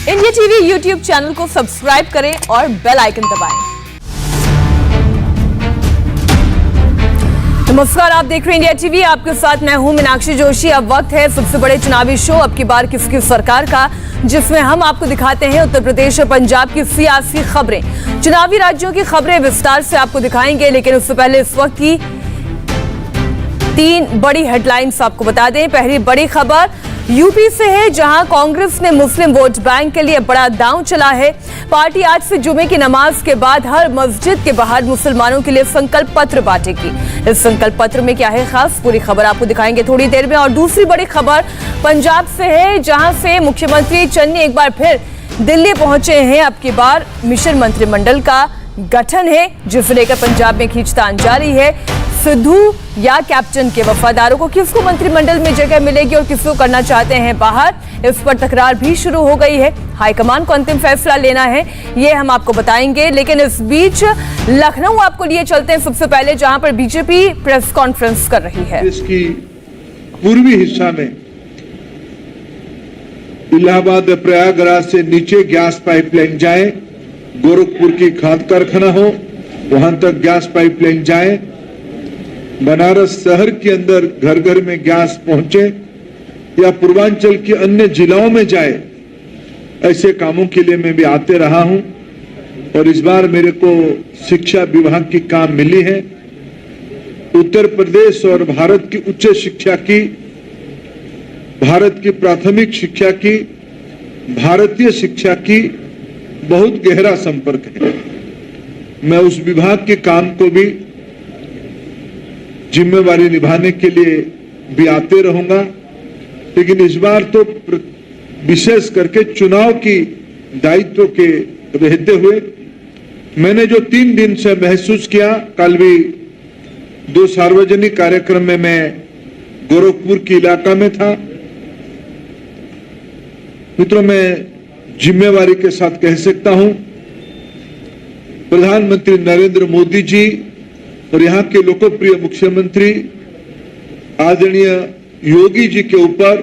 India TV YouTube channel को subscribe करें और बेल आइकन दबाएं। नमस्कार, आप देख रहे हैं इंडिया टीवी। आपके साथ मैं हूं मीनाक्षी जोशी। अब वक्त है सबसे बड़े चुनावी शो अब की बार किसकी सरकार का, जिसमें हम आपको दिखाते हैं उत्तर प्रदेश और पंजाब की सियासी खबरें। चुनावी राज्यों की खबरें विस्तार से आपको दिखाएंगे, लेकिन उससे पहले इस वक्त की 3 बड़ी हेडलाइंस आपको बता दें। पहली बड़ी खबर यूपी से है, जहां कांग्रेस ने मुस्लिम वोट बैंक के लिए बड़ा दांव चला है। पार्टी आज से जुमे की नमाज के बाद हर मस्जिद के बाहर मुसलमानों के लिए संकल्प पत्र बांटेगी। इस संकल्प पत्र में क्या है खास, पूरी खबर आपको दिखाएंगे थोड़ी देर में। और दूसरी बड़ी खबर पंजाब से है, जहां से मुख्यमंत्री चन्नी एक बार फिर दिल्ली पहुंचे हैं। अब की बार मिशन मंत्रिमंडल का गठन है, जिसे लेकर पंजाब में खींचतान जारी है। सिद्धू या कैप्टन के वफादारों को किसको मंत्रिमंडल में जगह मिलेगी और किसको करना चाहते हैं बाहर, इस पर तकरार भी शुरू हो गई है। हाईकमान को अंतिम फैसला लेना है, ये हम आपको बताएंगे। लेकिन इस बीच लखनऊ आपको लिए चलते हैं सबसे पहले, जहां पर बीजेपी प्रेस कॉन्फ्रेंस कर रही है। इसकी पूर्वी हिस्सा में इलाहाबाद प्रयागराज से नीचे गैस पाइपलाइन जाए, गोरखपुर की खाद कारखाना हो वहां तक गैस पाइपलाइन जाए, बनारस शहर के अंदर घर घर में गैस पहुंचे या पूर्वांचल के अन्य जिलों में जाए, ऐसे कामों के लिए मैं भी आते रहा हूं। और इस बार मेरे को शिक्षा विभाग की काम मिली है। उत्तर प्रदेश और भारत की उच्च शिक्षा की, भारत की प्राथमिक शिक्षा की, भारतीय शिक्षा की बहुत गहरा संपर्क है। मैं उस विभाग के काम को भी जिम्मेवारी निभाने के लिए भी आते रहूंगा। लेकिन इस बार तो विशेष करके चुनाव की दायित्व के रहते हुए मैंने जो 3 दिन से महसूस किया, कल भी 2 सार्वजनिक कार्यक्रम में मैं गोरखपुर के इलाका में था। मित्रों, मैं जिम्मेवारी के साथ कह सकता हूं, प्रधानमंत्री नरेंद्र मोदी जी और यहां के लोकप्रिय मुख्यमंत्री आदरणीय योगी जी के ऊपर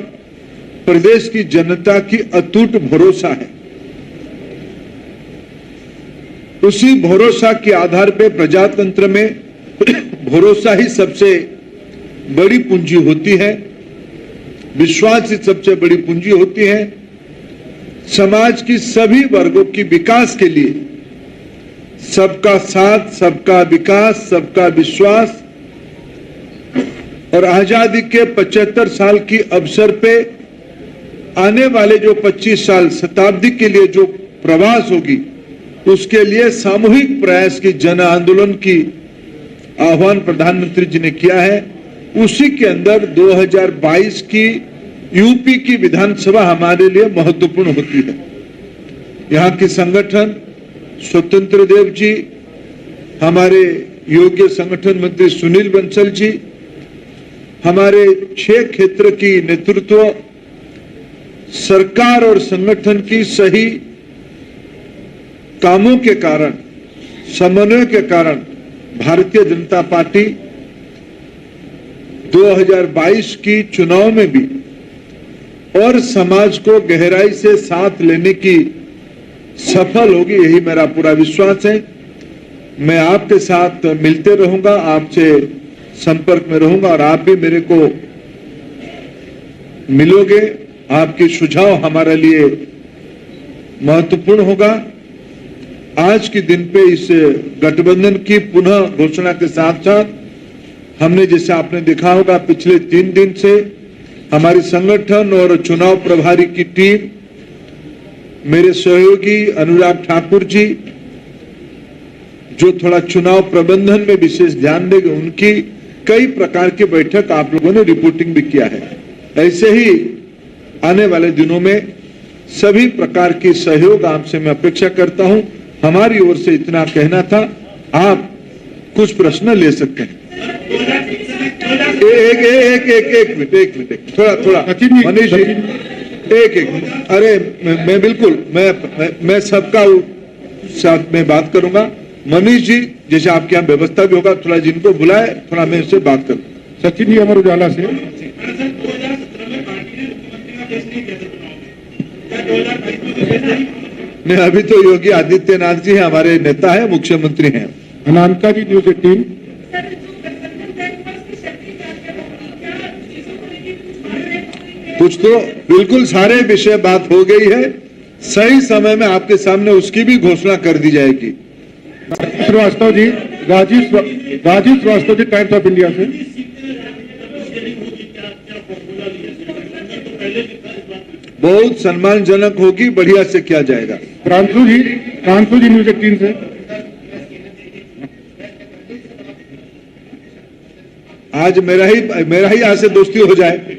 प्रदेश की जनता की अटूट भरोसा है। उसी भरोसा के आधार पे प्रजातंत्र में भरोसा ही सबसे बड़ी पूंजी होती है, विश्वास ही सबसे बड़ी पूंजी होती है। समाज की सभी वर्गों की विकास के लिए सबका साथ, सबका विकास, सबका विश्वास और आजादी के 75 साल की अवसर पे आने वाले जो 25 साल शताब्दी के लिए जो प्रवास होगी, उसके लिए सामूहिक प्रयास की जन आंदोलन की आह्वान प्रधानमंत्री जी ने किया है। उसी के अंदर 2022 की यूपी की विधानसभा हमारे लिए महत्वपूर्ण होती है। यहाँ के संगठन स्वतंत्र देव जी, हमारे योग्य संगठन मंत्री सुनील बंसल जी, हमारे 6 क्षेत्र की नेतृत्व, सरकार और संगठन की सही कामों के कारण, समन्वय के कारण भारतीय जनता पार्टी 2022 की चुनाव में भी और समाज को गहराई से साथ लेने की सफल होगी, यही मेरा पूरा विश्वास है। मैं आपके साथ मिलते रहूंगा, आपसे संपर्क में रहूंगा और आप भी मेरे को मिलोगे। आपके सुझाव हमारे लिए महत्वपूर्ण होगा। आज के दिन पे इस गठबंधन की पुनः घोषणा के साथ साथ हमने, जैसे आपने देखा होगा, पिछले 3 दिन से हमारी संगठन और चुनाव प्रभारी की टीम, मेरे सहयोगी अनुराग ठाकुर जी, जो थोड़ा चुनाव प्रबंधन में विशेष ध्यान देंगे, उनकी कई प्रकार की बैठक आप लोगों ने रिपोर्टिंग भी किया है। ऐसे ही आने वाले दिनों में सभी प्रकार की सहयोग आपसे मैं अपेक्षा करता हूं। हमारी ओर से इतना कहना था। आप कुछ प्रश्न ले सकते हैं। एक मिनट थोड़ा मनीष जी, एक मिनट। अरे मैं बिल्कुल मैं सबका साथ में बात करूंगा। मनीष जी, जैसे आपके यहाँ व्यवस्था भी होगा, थोड़ा जिनको बुलाए, थोड़ा मैं उससे बात करूँ। सचिन जी अमर उजाला से। नहीं, अभी तो योगी आदित्यनाथ जी हैं, हमारे नेता है, मुख्यमंत्री हैं। अनामिका जी, न्यूज़ 18। कुछ तो बिल्कुल सारे विषय बात हो गई है, सही समय में आपके सामने उसकी भी घोषणा कर दी जाएगी। Srivastava ji, Rajiv Srivastava ji, times of India से। बहुत सम्मानजनक होगी, बढ़िया से किया जाएगा। प्रांशु जी, न्यूज़ 18 से। आज मेरा ही यहाँ से दोस्ती हो जाए।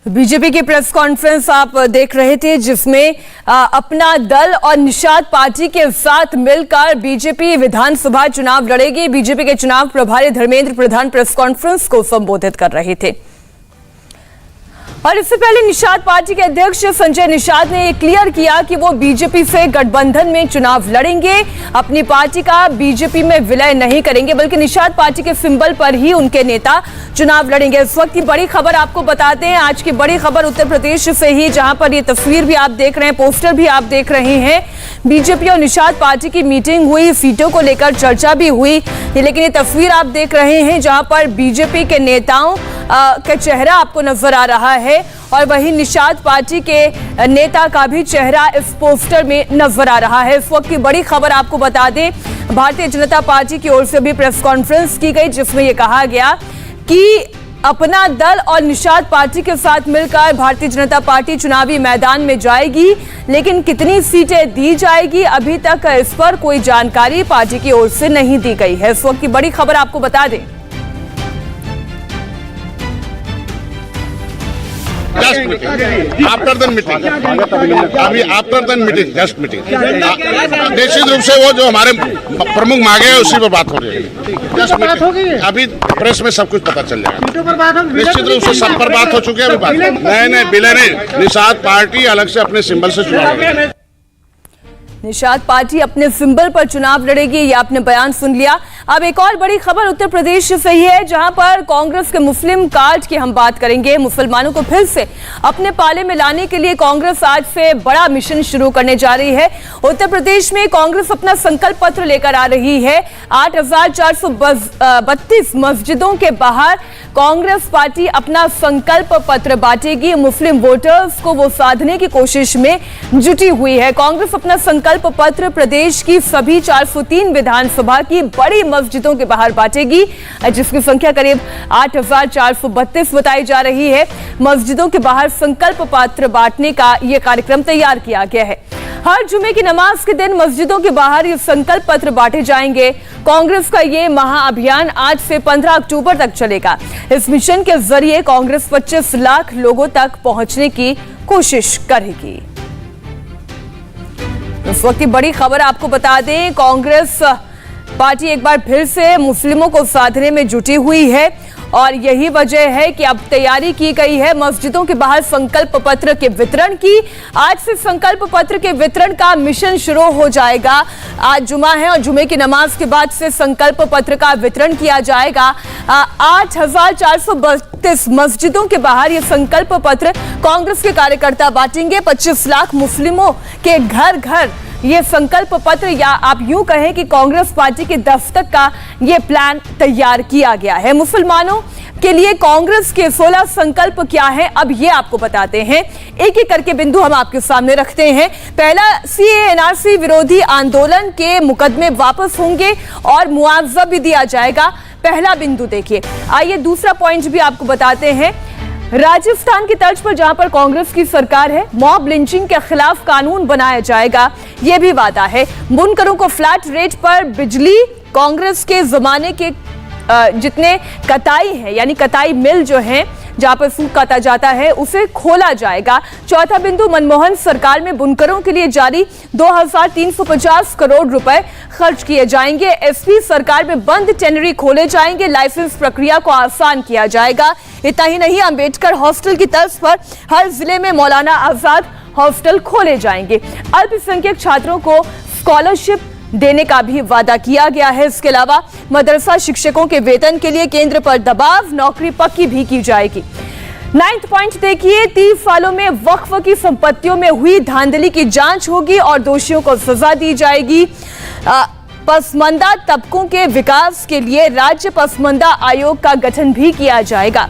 बीजेपी की प्रेस कॉन्फ्रेंस आप देख रहे थे, जिसमें अपना दल और निषाद पार्टी के साथ मिलकर बीजेपी विधानसभा चुनाव लड़ेगी। बीजेपी के चुनाव प्रभारी धर्मेंद्र प्रधान प्रेस कॉन्फ्रेंस को संबोधित कर रहे थे। और इससे पहले निषाद पार्टी के अध्यक्ष संजय निषाद ने ये क्लियर किया कि वो बीजेपी से गठबंधन में चुनाव लड़ेंगे, अपनी पार्टी का बीजेपी में विलय नहीं करेंगे, बल्कि निषाद पार्टी के सिंबल पर ही उनके नेता चुनाव लड़ेंगे। इस वक्त की बड़ी खबर आपको बताते हैं, आज की बड़ी खबर उत्तर प्रदेश से ही, जहां पर ये तस्वीर भी आप देख रहे हैं, पोस्टर भी आप देख रहे हैं। बीजेपी और निषाद पार्टी की मीटिंग हुई, सीटों को लेकर चर्चा भी हुई, लेकिन ये तस्वीर आप देख रहे हैं जहां पर बीजेपी के नेताओं का चेहरा आपको नजर आ रहा है और वहीं निषाद पार्टी के नेता का भी चेहरा इस पोस्टर में नजर आ रहा है। इस वक्त की बड़ी खबर आपको बता दें, भारतीय जनता पार्टी की ओर से भी प्रेस कॉन्फ्रेंस की गई, जिसमें यह कहा गया कि अपना दल और निषाद पार्टी के साथ मिलकर भारतीय जनता पार्टी चुनावी मैदान में जाएगी, लेकिन कितनी सीटें दी जाएगी अभी तक इस पर कोई जानकारी पार्टी की ओर से नहीं दी गई है। इस वक्त की बड़ी खबर आपको बता दें। आफ्टर देन मीटिंग, अभी after then meeting, just meeting. निश्चित रूप से वो जो हमारे प्रमुख मांगे हैं उसी पर बात हो रही है। जस्ट मीटिंग, अभी प्रेस में सब कुछ पता चल जाएगा। निश्चित रूप से सब पर बात हो चुकी है। अभी बात नहीं बिले नहीं, निषाद पार्टी अलग से अपने सिंबल से चुनाव लड़ेगी। निषाद पार्टी अपने सिंबल पर चुनाव लड़ेगी, ये आपने बयान सुन लिया। अब एक और बड़ी खबर उत्तर प्रदेश से ही है, जहां पर कांग्रेस के मुस्लिम कार्ड की हम बात करेंगे। मुसलमानों को फिर से अपने पाले में लाने के लिए कांग्रेस आज से बड़ा मिशन शुरू करने जा रही है। उत्तर प्रदेश में कांग्रेस अपना संकल्प पत्र लेकर आ रही है। 8,432 मस्जिदों के बाहर कांग्रेस पार्टी अपना संकल्प पत्र बांटेगी। मुस्लिम वोटर्स को वो साधने की कोशिश में जुटी हुई है। कांग्रेस अपना संकल्प पत्र प्रदेश की सभी 403 विधानसभा की बड़ी मस्जिदों के बाहर बांटेगी, जिसकी संख्या करीब 8,432 बताई जा रही है। मस्जिदों के बाहर संकल्प पत्र बांटने का यह कार्यक्रम तैयार किया गया है। हर जुमे की नमाज के दिन मस्जिदों के बाहर ये संकल्प पत्र बांटे जाएंगे। कांग्रेस का ये महाअभियान आज से 15 अक्टूबर तक चलेगा। इस मिशन के जरिए कांग्रेस 25 लाख लोगों तक पहुंचने की कोशिश करेगी। इस वक्त की बड़ी खबर आपको बता दें, कांग्रेस पार्टी एक बार फिर से मुस्लिमों को साधने में जुटी हुई है और यही वजह है कि अब तैयारी की गई है मस्जिदों के बाहर संकल्प पत्र के वितरण की। आज से संकल्प पत्र के वितरण का मिशन शुरू हो जाएगा। आज जुमा है और जुमे की नमाज के बाद से संकल्प पत्र का वितरण किया जाएगा। 8,432 मस्जिदों के बाहर ये संकल्प पत्र कांग्रेस के कार्यकर्ता बांटेंगे। 25 लाख मुस्लिमों के घर घर ये संकल्प पत्र, या आप यूं कहें कि कांग्रेस पार्टी के दस्तक का ये प्लान तैयार किया गया है। मुसलमानों के लिए कांग्रेस के 16 संकल्प क्या है, अब ये आपको बताते हैं। एक एक करके बिंदु हम आपके सामने रखते हैं। पहला, सीएए एनआरसी विरोधी आंदोलन के मुकदमे वापस होंगे और मुआवजा भी दिया जाएगा। पहला बिंदु देखिए। आइए दूसरा पॉइंट भी आपको बताते हैं। राजस्थान की तर्ज पर जहां पर कांग्रेस की सरकार है, मॉब लिंचिंग के खिलाफ कानून बनाया जाएगा, यह भी वादा है। बुनकरों को फ्लैट रेट पर बिजली, कांग्रेस के जमाने के जितने कताई है, यानी कताई मिल जो है जहां पर सूत काटा जाता है, उसे खोला जाएगा। चौथा बिंदु, मनमोहन सरकार में बुनकरों के लिए जारी 2,350 करोड़ रुपए खर्च किए जाएंगे। एसपी सरकार में बंद टेनरी खोले जाएंगे। लाइसेंस प्रक्रिया को आसान किया जाएगा। इतना ही नहीं, अंबेडकर हॉस्टल की तर्ज पर हर जिले में मौलाना आजाद हॉस्टल खोले जाएंगे। अल्पसंख्यक छात्रों को स्कॉलरशिप देने का भी वादा किया गया है। इसके अलावा मदरसा शिक्षकों के वेतन के लिए केंद्र पर दबाव, नौकरी पक्की भी की जाएगी। 9th पॉइंट देखिए, 30 सालों में वक्फ की संपत्तियों में हुई धांधली की जांच होगी और दोषियों को सजा दी जाएगी। पसमानदा तबकों के विकास के लिए राज्य पसमानदा आयोग का गठन भी किया जाएगा।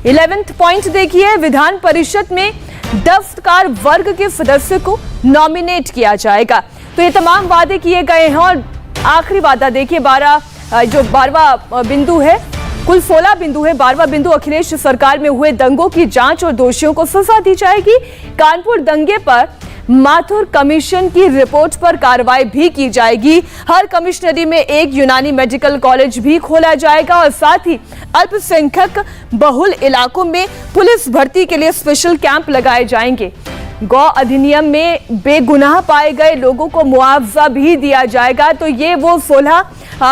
11th पॉइंट देखिए, विधान परिषद में दस्तकार वर्ग के सदस्य को नॉमिनेट किया जाएगा। तो ये तमाम वादे किए गए हैं और आखिरी वादा देखिए 12वां बिंदु है, कुल 16 बिंदु है। 12वां बिंदु, अखिलेश सरकार में हुए दंगों की जांच और दोषियों को सजा दी जाएगी। कानपुर दंगे पर माथुर कमीशन की रिपोर्ट पर कार्रवाई भी की जाएगी। हर कमिश्नरी में एक यूनानी मेडिकल कॉलेज भी खोला जाएगा और साथ ही अल्पसंख्यक बहुल इलाकों में पुलिस भर्ती के लिए स्पेशल कैंप लगाए जाएंगे। गौ अधिनियम में बेगुनाह पाए गए लोगों को मुआवजा भी दिया जाएगा। तो ये वो 16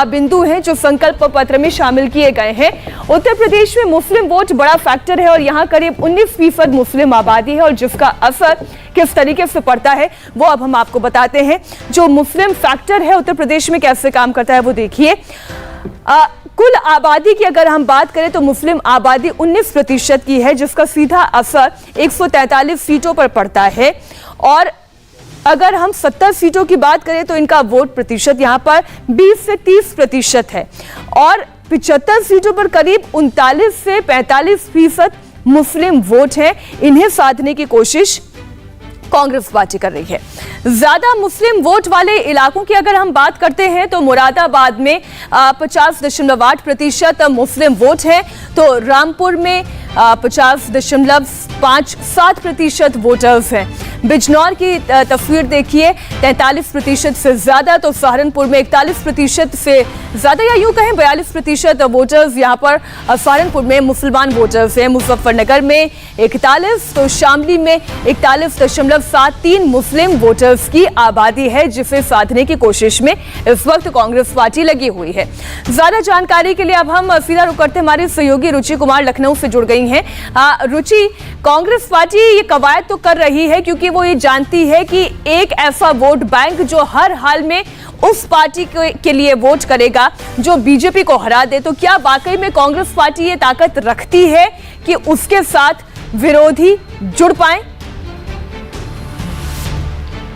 बिंदु हैं जो संकल्प पत्र में शामिल किए गए हैं। उत्तर प्रदेश में मुस्लिम वोट बड़ा फैक्टर है और यहाँ करीब 19% मुस्लिम आबादी है और जिसका असर किस तरीके से पड़ता है वो अब हम आपको बताते हैं। जो मुस्लिम फैक्टर है उत्तर प्रदेश में कैसे काम करता है वो देखिए। कुल आबादी की अगर हम बात करें तो मुस्लिम आबादी 19% की है, जिसका सीधा असर 143 सीटों पर पड़ता है। और अगर हम 70 सीटों की बात करें तो इनका वोट प्रतिशत यहां पर 20 से 30% है और 75 सीटों पर करीब 39 से 45% मुस्लिम वोट हैं। इन्हें साधने की कोशिश कांग्रेस पार्टी कर रही है। ज्यादा मुस्लिम वोट वाले इलाकों की अगर हम बात करते हैं तो मुरादाबाद में 50.8% मुस्लिम वोट है, तो रामपुर में 50.57% वोटर्स हैं। बिजनौर की तस्वीर देखिए, 43% से ज्यादा, तो सहारनपुर में 41% से ज्यादा या यूं कहें 42% वोटर्स यहां पर सहारनपुर में मुसलमान वोटर्स हैं। मुजफ्फरनगर में 41, तो शामली में 41.73 मुस्लिम वोटर्स की आबादी है, जिसे साधने की कोशिश में इस वक्त कांग्रेस पार्टी लगी हुई है। ज्यादा जानकारी के लिए अब हम सीधा रुक करते हमारी सहयोगी रुचि कुमार लखनऊ से जुड़ गई हैं। रुचि, कांग्रेस पार्टी ये कवायद तो कर रही है क्योंकि वो ये जानती है कि एक ऐसा वोट बैंक जो हर हाल में उस पार्टी के लिए वोट करेगा जो बीजेपी को हरा दे। तो क्या वाकई में कांग्रेस पार्टी ये ताकत रखती है कि उसके साथ विरोधी जुड़ पाए?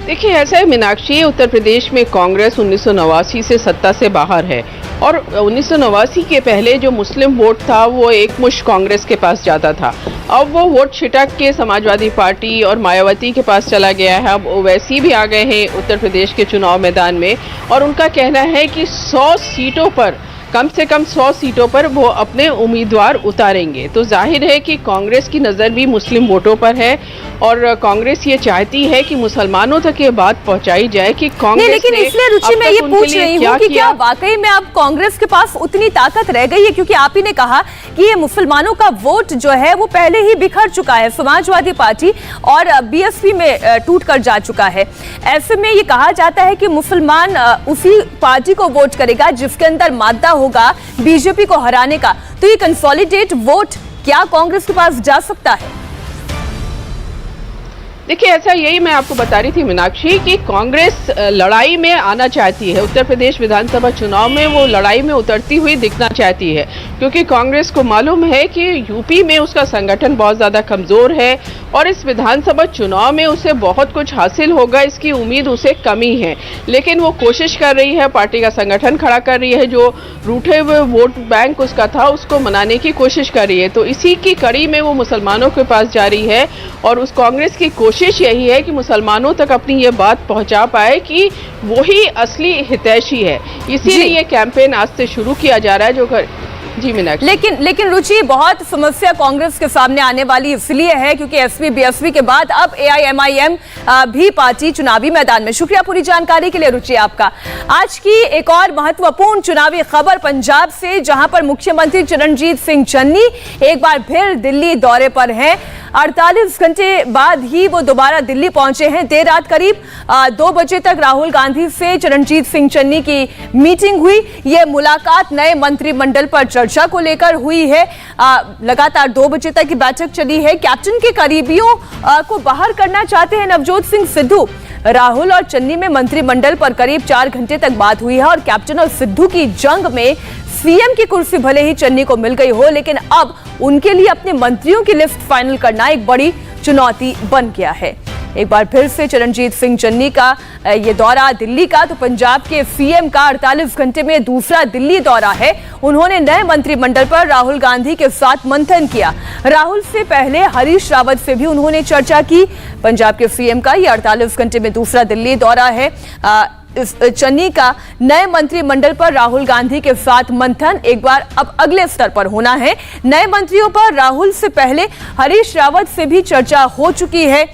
देखिए, ऐसा है मीनाक्षी, उत्तर प्रदेश में कांग्रेस 1989 से सत्ता से बाहर है और 1989 के पहले जो मुस्लिम वोट था वो एकमुश्त कांग्रेस के पास जाता था। अब वो वोट छिटक के समाजवादी पार्टी और मायावती के पास चला गया है। अब ओवैसी भी आ गए हैं उत्तर प्रदेश के चुनाव मैदान में और उनका कहना है कि 100 सीटों पर, कम से कम 100 सीटों पर वो अपने उम्मीदवार उतारेंगे। तो जाहिर है कि कांग्रेस की नज़र भी मुस्लिम वोटों पर है और कांग्रेस ये चाहती है कि मुसलमानों तक ये बात पहुंचाई जाए कि कांग्रेस लेकिन इसलिए रुचि मैं ये पूछ रही हूँ कि क्या वाकई में अब कांग्रेस के पास उतनी ताकत रह गई है? क्योंकि आप ही ने कहा कि ये मुसलमानों का वोट जो है वो पहले ही बिखर चुका है, समाजवादी पार्टी और बीएसपी में टूट कर जा चुका है। ऐसे में ये कहा जाता है कि मुसलमान उसी पार्टी को वोट करेगा जिसके अंदर मादा होगा बीजेपी को हराने का। तो ये कंसोलिडेट वोट क्या कांग्रेस के पास जा सकता है? देखिए, ऐसा यही मैं आपको बता रही थी मीनाक्षी कि कांग्रेस लड़ाई में आना चाहती है। उत्तर प्रदेश विधानसभा चुनाव में वो लड़ाई में उतरती हुई दिखना चाहती है क्योंकि कांग्रेस को मालूम है कि यूपी में उसका संगठन बहुत ज़्यादा कमज़ोर है और इस विधानसभा चुनाव में उसे बहुत कुछ हासिल होगा इसकी उम्मीद उसे कमी है। लेकिन वो कोशिश कर रही है, पार्टी का संगठन खड़ा कर रही है, जो रूठे हुए वोट बैंक उसका था उसको मनाने की कोशिश कर रही है। तो इसी की कड़ी में वो मुसलमानों के पास जा रही है और उस कांग्रेस की कोशिश यही है कि मुसलमानों तक अपनी ये बात पहुंचा पाए कि वही असली हितैषी है। इसीलिए ये कैंपेन आज से शुरू किया जा रहा है जो जी मीनाक्षी। लेकिन रुचि, बहुत समस्या कांग्रेस के सामने आने वाली इसलिए है क्योंकि एसपी बीएसपी के बाद अब एआईएमआईएम भी पार्टी चुनावी मैदान में। शुक्रिया पूरी जानकारी के लिए रुचि आपका। आज की एक और महत्वपूर्ण चुनावी खबर पंजाब से, जहां पर मुख्यमंत्री चरणजीत सिंह चन्नी एक बार फिर दिल्ली दौरे पर हैं। 48 घंटे बाद ही वो दोबारा दिल्ली पहुंचे हैं। देर रात करीब 2 बजे तक राहुल गांधी से चरणजीत सिंह चन्नी की मीटिंग हुई। ये मुलाकात नए मंत्रिमंडल पर चर्चा को लेकर हुई है। लगातार 2 बजे तक की बैठक चली है। कैप्टन के करीबियों को बाहर करना चाहते हैं नवजोत सिंह सिद्धू। राहुल और चन्नी में मंत्रिमंडल पर करीब 4 घंटे तक बात हुई है और कैप्टन और सिद्धू की जंग में सीएम की कुर्सी भले ही चन्नी को मिल गई हो, लेकिन अब उनके लिए अपने मंत्रियों की लिस्ट फाइनल करना एक बड़ी चुनौती बन गया है। एक बार फिर से चरणजीत सिंह चन्नी का ये दौरा दिल्ली का, तो पंजाब के सीएम का 48 घंटे में दूसरा दिल्ली दौरा है। उन्होंने नए मंत्रिमंडल पर राहुल गांधी के साथ मंथन किया। राहुल से पहले हरीश रावत से भी उन्होंने चर्चा की। पंजाब के सीएम का ये 48 घंटे में दूसरा दिल्ली दौरा है। इस चन्नी का नए मंत्रिमंडल पर राहुल गांधी के साथ मंथन एक बार अब अगले स्तर पर होना है। नए मंत्रियों पर राहुल से पहले हरीश रावत से भी चर्चा हो चुकी है।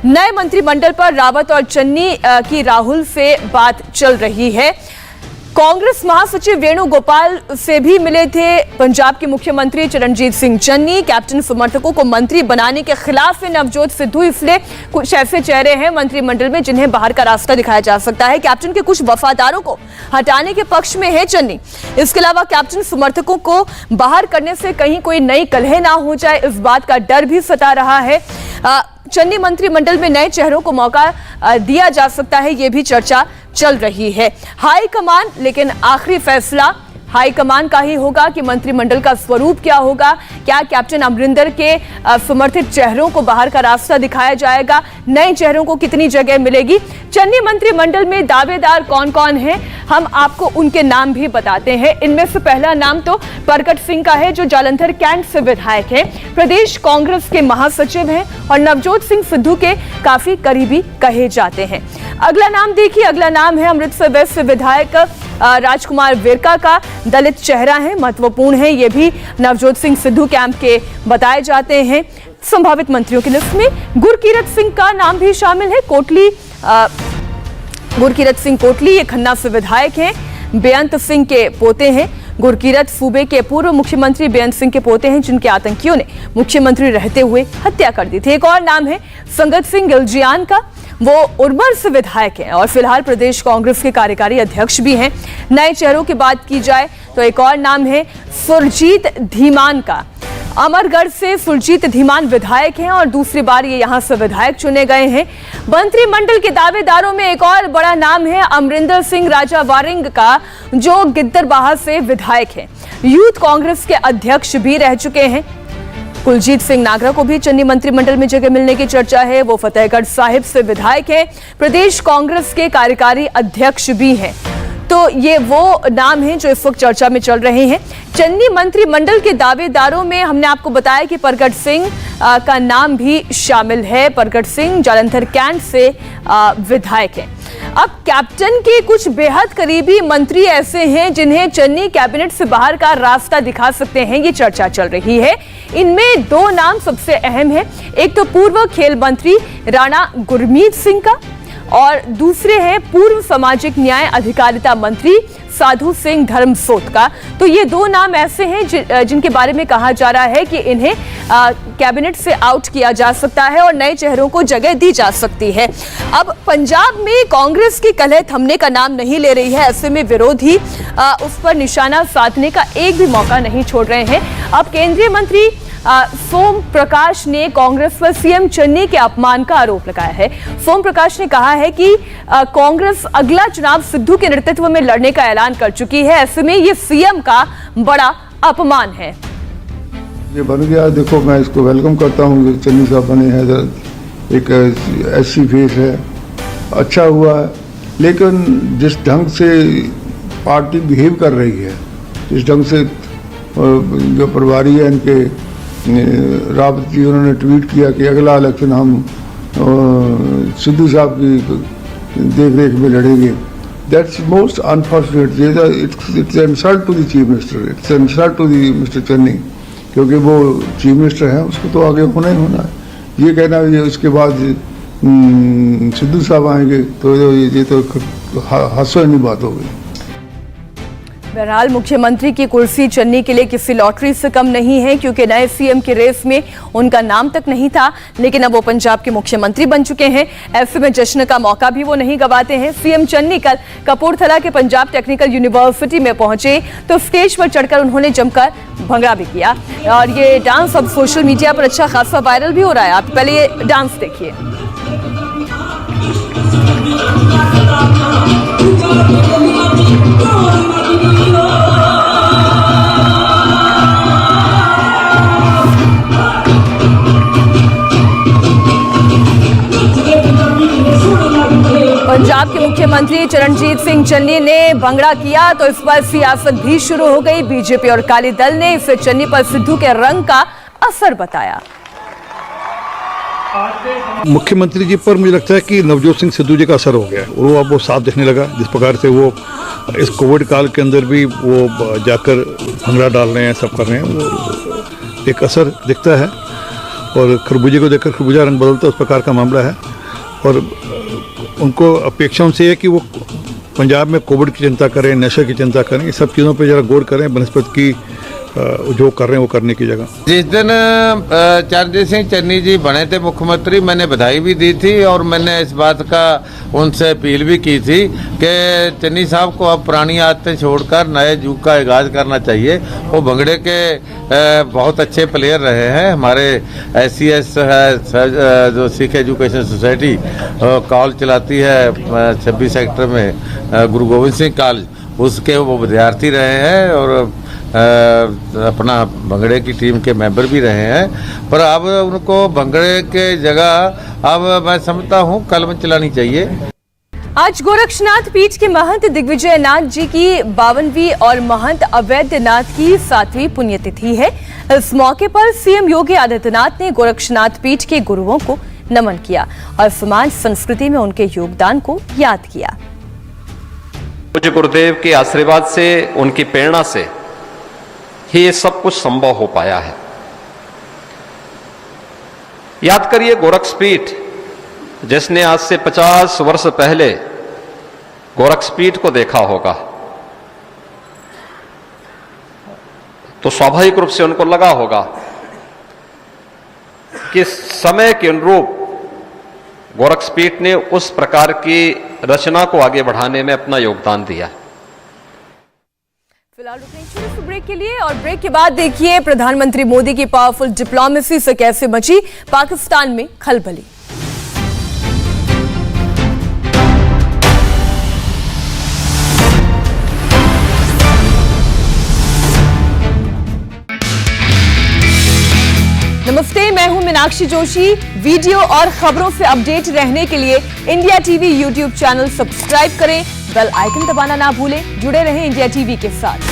नए मंत्रिमंडल पर रावत और चन्नी की राहुल से बात चल रही है। कांग्रेस महासचिव वेणुगोपाल से भी मिले थे पंजाब के मुख्यमंत्री चरणजीत सिंह चन्नी। कैप्टन समर्थकों को मंत्री बनाने के खिलाफ है नवजोत सिद्धू, इसलिए कुछ ऐसे चेहरे हैं मंत्रिमंडल में जिन्हें बाहर का रास्ता दिखाया जा सकता है। कैप्टन के कुछ वफादारों को हटाने के पक्ष में है चन्नी। इसके अलावा कैप्टन समर्थकों को बाहर करने से कहीं कोई नई कलह ना हो जाए, इस बात का डर भी सता रहा है। चन्नी मंत्रिमंडल में नए चेहरों को मौका दिया जा सकता है, यह भी चर्चा चल रही है। हाईकमान, लेकिन आखिरी फैसला हाईकमान का ही होगा कि मंत्रिमंडल का स्वरूप क्या होगा। क्या कैप्टन अमरिंदर के समर्थित चेहरों को बाहर का रास्ता दिखाया जाएगा, नए चेहरों को कितनी जगह मिलेगी। चन्नी मंत्रिमंडल में दावेदार कौन कौन हैं, हम आपको उनके नाम भी बताते हैं। इनमें से पहला नाम तो प्रकट सिंह का है, जो जालंधर कैंट से विधायक है, प्रदेश कांग्रेस के महासचिव हैं और नवजोत सिंह सिद्धू के काफी करीबी कहे जाते हैं। अगला नाम देखिए, अगला नाम है अमृतसर वेस्ट से विधायक राजकुमार विरका का। दलित चेहरा है, महत्वपूर्ण है, ये भी नवजोत सिंह सिद्धू कैंप के बताए जाते हैं। संभावित मंत्रियों की लिस्ट में गुरकीरत सिंह का नाम भी शामिल है। कोटली गुरकीरत सिंह कोटली ये खन्ना से विधायक हैं, बेअंत सिंह के पोते हैं। गुरकीरत सूबे के पूर्व मुख्यमंत्री बेअंत सिंह के पोते हैं, जिनके आतंकियों ने मुख्यमंत्री रहते हुए हत्या कर दी थी। एक और नाम है संगत सिंह गिलजियान का, वो उर्मर से विधायक हैं और फिलहाल प्रदेश कांग्रेस के कार्यकारी अध्यक्ष भी हैं। नए चेहरों की बात की जाए तो एक और नाम है सुरजीत धीमान का। अमरगढ़ से सुरजीत धीमान विधायक हैं और दूसरी बार ये यहां से विधायक चुने गए हैं। मंत्रिमंडल के दावेदारों में एक और बड़ा नाम है अमरिंदर सिंह राजा वारिंग का, जो गिद्दरबाहा से विधायक हैं। यूथ कांग्रेस के अध्यक्ष भी रह चुके हैं। कुलजीत सिंह नागरा को भी चन्नी मंत्रिमंडल में जगह मिलने की चर्चा है, वो फतेहगढ़ साहिब से विधायक हैं, प्रदेश कांग्रेस के कार्यकारी अध्यक्ष भी हैं। तो ये वो नाम हैं जो इस वक्त चर्चा में चल रहे हैं। चन्नी मंत्रिमंडल के दावेदारों में हमने आपको बताया कि प्रकट सिंह का नाम भी शामिल है। प्रकट सिंह जालंधर कैंट से विधायक हैं। अब कैप्टन के कुछ बेहद करीबी मंत्री ऐसे हैं जिन्हें चन्नी कैबिनेट से बाहर का रास्ता दिखा सकते हैं, ये चर्चा चल रही है। इनमें 2 नाम सबसे अहम है, एक तो पूर्व खेल मंत्री राणा गुरमीत सिंह का और दूसरे हैं पूर्व सामाजिक न्याय अधिकारिता मंत्री साधु सिंह धर्मसोत का। तो ये 2 नाम ऐसे हैं जिनके बारे में कहा जा रहा है कि इन्हें कैबिनेट से आउट किया जा सकता है और नए चेहरों को जगह दी जा सकती है। अब पंजाब में कांग्रेस की कलह थमने का नाम नहीं ले रही है, ऐसे में विरोधी उस पर निशाना साधने का एक भी मौका नहीं छोड़ रहे हैं। अब केंद्रीय मंत्री सोम प्रकाश ने कांग्रेस पर सीएम चन्नी के अपमान का आरोप लगाया है। सोम प्रकाश ने कहा है कि कांग्रेस अगला चुनाव सिद्धू के नेतृत्व में लड़ने का ऐलान कर चुकी है, ऐसे में ये सीएम का बड़ा अपमान है। ये बन गया, देखो मैं इसको वेलकम करता हूँ, चन्नी साहब बने हैं, एक ऐसी फेस है, अच्छा हुआ है। लेकिन जिस ढंग से पार्टी बिहेव कर रही है, जिस ढंग से जो प्रभारी है इनके रावत जी, उन्होंने ट्वीट किया कि अगला इलेक्शन हम सिद्धू साहब की देख रेख में लड़ेंगे। That's most unfortunate. It's insult to the chief minister, it's insult to the mister Channi, क्योंकि वो चीफ मिनिस्टर हैं, उसको तो आगे होना ही होना है। ये कहना ये उसके बाद सिद्धू साहब आएंगे तो ये तो हास्यजनक बात हो गई। बहरहाल मुख्यमंत्री की कुर्सी चन्नी के लिए किसी लॉटरी से कम नहीं है, क्योंकि नए सीएम की रेस में उनका नाम तक नहीं था, लेकिन अब वो पंजाब के मुख्यमंत्री बन चुके हैं। ऐसे में जश्न का मौका भी वो नहीं गंवाते हैं। सीएम चन्नी कल कपूरथला के पंजाब टेक्निकल यूनिवर्सिटी में पहुंचे तो स्टेज पर चढ़कर उन्होंने जमकर भंगड़ा भी किया और ये डांस अब सोशल मीडिया पर अच्छा खासा वायरल भी हो रहा है। आप पहले ये डांस देखिए। पंजाब के मुख्यमंत्री चरणजीत सिंह चन्नी ने भंगड़ा किया तो इस पर सियासत भी शुरू हो गई। बीजेपी और अकाली दल ने इसे चन्नी पर सिद्धू के रंग का असर बताया। मुख्यमंत्री जी पर मुझे लगता है कि नवजोत सिंह सिद्धू जी का असर हो गया और वो अब वो साफ दिखने लगा। जिस प्रकार से वो इस कोविड काल के अंदर भी वो जाकर भंगड़ा डाल रहे हैं, सब कर रहे हैं, वो एक असर दिखता है। और खरबूजे को देखकर खरबूजा रंग बदलता है, उस प्रकार का मामला है। और उनको अपेक्षा उनसे है कि वो पंजाब में कोविड की चिंता करें, नशे की चिंता करें, ये सब चीज़ों पे जरा गौर करें बनस्पत की जो कर रहे हैं वो करने की जगह। जिस दिन चरणजीत सिंह चन्नी जी बने थे मुख्यमंत्री, मैंने बधाई भी दी थी और मैंने इस बात का उनसे अपील भी की थी कि चन्नी साहब को अब पुरानी आदतें छोड़कर नए युग का आगाज करना चाहिए। वो भंगड़े के बहुत अच्छे प्लेयर रहे हैं। हमारे SCS है जो सिख एजुकेशन सोसाइटी कॉलेज चलाती है 26 सेक्टर में, गुरु गोविंद सिंह कॉलेज, उसके वो विद्यार्थी रहे हैं और अपना भंगड़े की टीम के मेंबर भी रहे हैं। पर अब उनको भंगड़े के जगह अब मैं समझता हूँ कलम चलानी चाहिए। आज गोरक्षनाथ पीठ के महंत दिग्विजय नाथ जी की 52वीं और महंत अवैधनाथ की 7वीं पुण्यतिथि है। इस मौके पर सीएम योगी आदित्यनाथ ने गोरक्षनाथ पीठ के गुरुओं को नमन किया और समाज संस्कृति में उनके योगदान को याद किया। पूज्य गुरुदेव के आशीर्वाद से, उनकी प्रेरणा से ही ये सब कुछ संभव हो पाया है। याद करिए गोरक्षपीठ, जिसने आज से 50 वर्ष पहले गोरक्षपीठ को देखा होगा तो स्वाभाविक रूप से उनको लगा होगा कि समय के अनुरूप गोरक्षपीठ ने उस प्रकार की रचना को आगे बढ़ाने में अपना योगदान दिया। फिलहाल रुकने ब्रेक के लिए, और ब्रेक के बाद देखिए प्रधानमंत्री मोदी की पावरफुल डिप्लोमेसी से कैसे मची पाकिस्तान में खलबली। नमस्ते, मैं हूं मीनाक्षी जोशी। वीडियो और खबरों से अपडेट रहने के लिए India TV YouTube channel subscribe करें, बेल आइकन दबाना ना भूलें। जुड़े रहें इंडिया टीवी के साथ।